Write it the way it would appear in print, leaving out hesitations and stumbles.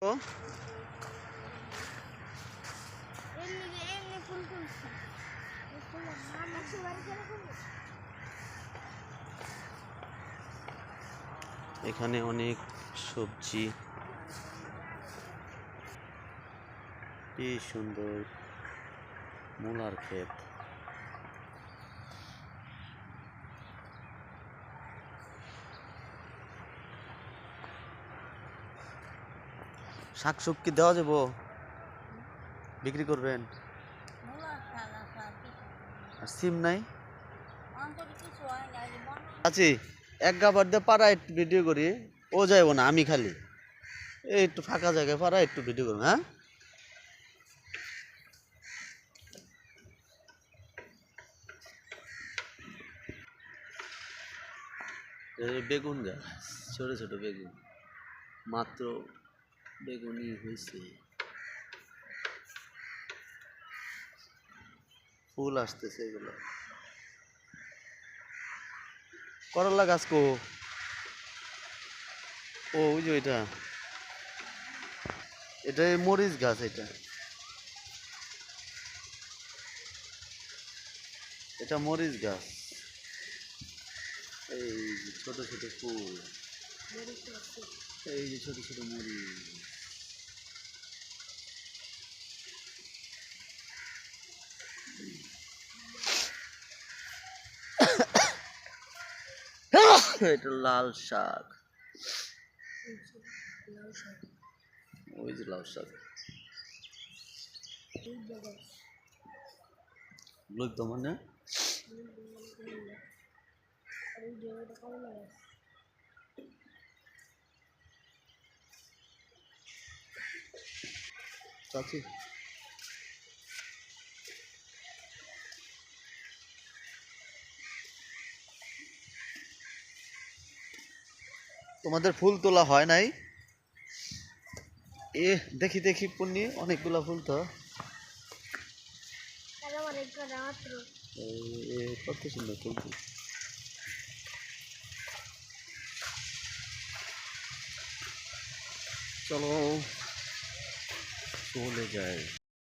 ও এখানে অনেক সবজি, কি সুন্দর মূলার ক্ষেত। শাকসবজি দেওয়া যাবো, বিক্রি করবেন? আর সিম নাই আছি, এক গাবার দিয়ে পাড়া একটু ভিডিও করি। ও যাইব না, আমি খালি এই একটু ফাঁকা জায়গায় পাড়া একটু ভিডিও করবো। হ্যাঁ, বেগুন গাছ, ছোট ছোট বেগুন, মাত্র বেগুনই হয়েছে, ফুল আসতেছে এগুলো। করলা গাছ কো? ও ওই যে এটা, এটা মরিচ গাছ, এটা মরিচ গাছ। এই যে ছোট ছোট ফুল, এই যে ছোট ছোট মরিচ। এটা লাল শাক, ওই যে লাল শাক মানে চাচি। তোমাদের ফুল তোলা হয় নাই? এ দেখি দেখি পুন্নি, অনেকগুলা ফুল তো। কত সুন্দর ফুল। চলো চলে যাই।